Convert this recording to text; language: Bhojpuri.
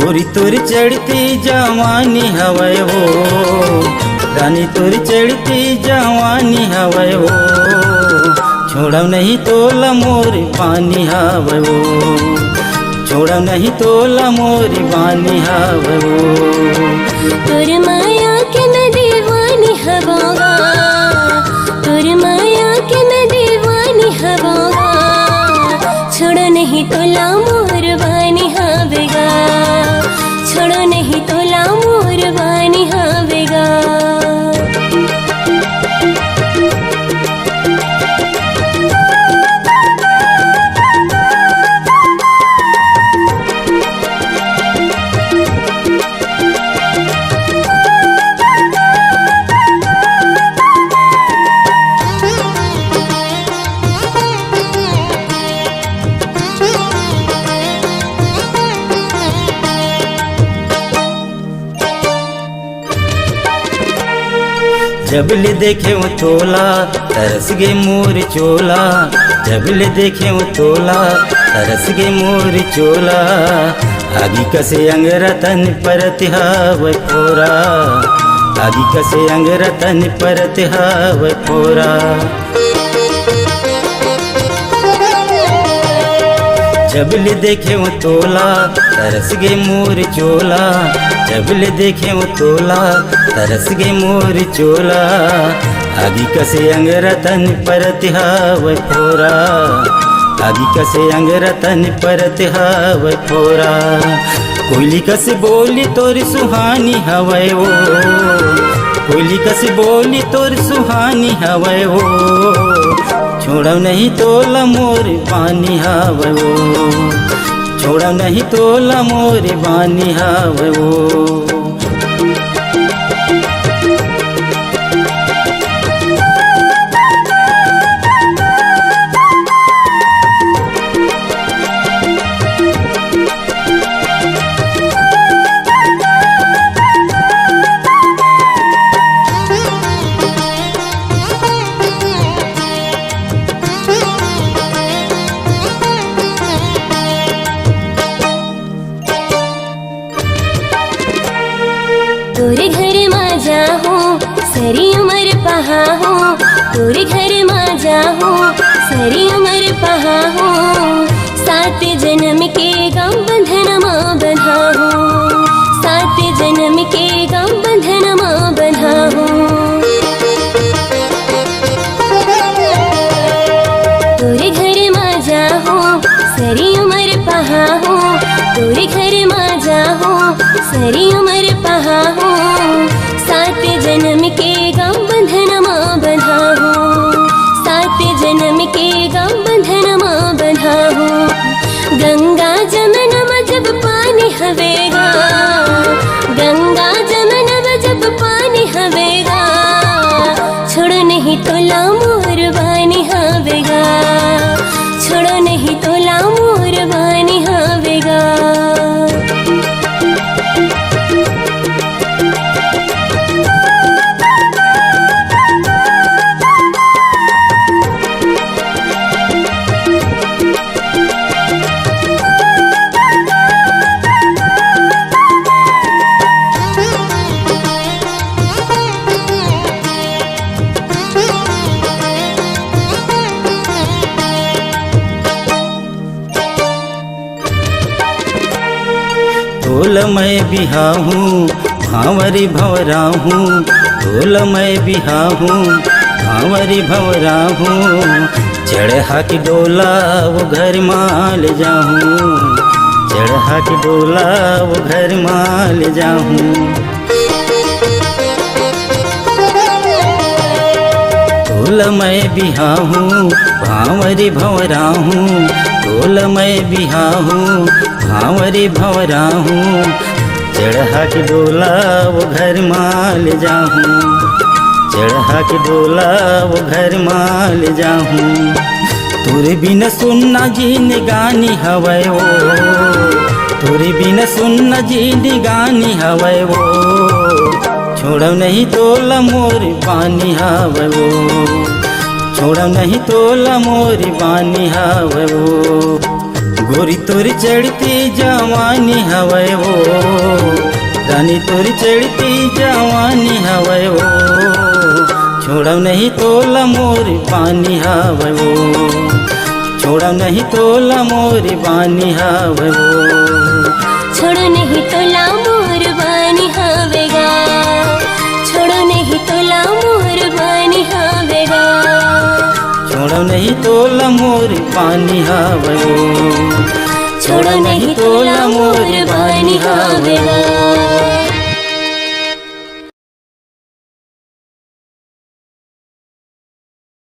गोरी तोरी चढ़ती जवानी हवै हो, रानी तोरी चढ़ती जवानी हवै हो, छोड़ब नहीं तोला मोर पानी हवै हो, छोड़ब नहीं तोला मोर पानी हवै हो। तोर माया के मैं दीवानी हवागा, तोर माया के मैं दीवानी हवागा, छोड़ो नहीं तोला मोर बानी हवेगा, छोड़ो नहीं तोला मोर बानी हवेगा। जबले देखे वो तोला तरस गे मोर चोला, जबले देखे वो तोला तरस गे मोर चोला, आगी कसे अंगरा तन परत हवै फोरा, आगी कसे अंगरा तन परत हवै फोरा। जबले देखे वो तोला तरस गे मोर चोला, जबले देखे वो तोला तरस गे मोर चोला, आगी कसे अंगरा तन परत हवै फोरा, आगी कसे अंगरा तन परत हवै फोरा। कोयली कसे बोली तोर सुहानी हवै हो, कोयली कसे बोली तोर सुहानी हवै हो, छोड़ब नहीं तोला मोर पानी हवै हो, छोड़ब नहीं तोला मोर पानी हवै हो। तोरे घर माँ जाहूँ सारी उम्र पहा हूँ, तोरे घर माँ जाहूँ सारी उम्र पहा हूँ, सात जन्म के गम बंधन माँ बंधा हूँ, सात जन्म के गम बंधन माँ बंधा हूँ। तोरे घर माँ जाहूँ सारी उम्र पहा हूँ, तोरे घर माँ जाहूँ सारी उम्र पहा हूँ, सात जन्म के गम बंधन माँ बंधा हूँ, सात जन्म के गम बंधन माँ बंधा हूँ। गंगा जमुना जब पानी हवेगा, गंगा जमुना जब पानी हवेगा, छोड़ो नहीं तोला मोर बानी हवेगा, छोड़ो नहीं तोला मोर बानी हवेगा। ढोल मैं बिहाहूँ भांवरी भंवराहूँ, ढोल मैं बिहाहूँ भांवरी भंवराहूँ, चढ़ा के डोला वो घर माल जाहूँ, चढ़ा के डोला वो घर माल जाहूँ। ढोल मैं बिहाहूँ भांवरी भंवराहूँ, ढोल मैं बिहाहूँ भांवरी भंवराहूँ, चढ़ा के डोला वो घर माल जाहूँ, चढ़ा के डोला वो घर माल जाहूँ। तोरे बिन सुनना जीन गानी हवै वो, तोरे बिन सुनना जीन गानी हवै वो, छोड़ब नहीं तोला मोर पानी हवै वो, छोड़ब नहीं तोला मोर पानी हवै वो। गोरी तोरी चढ़ती जवानी हवै वो, रानी तोरी चढ़ती जवानी हवै वो, छोड़ब नहीं तोला मोर पानी हवै वो, छोड़ब नहीं तोला मोर पानी हवै वो। छोड़ो नहीं तोला मोर बानी हवेगा, छोड़ो नहीं तोला मोर बानी हवेगा, छोड़ो नहीं तोला मोर पानी हवै वो, छोड़ो नहीं तोला मोर बानी हवेगा।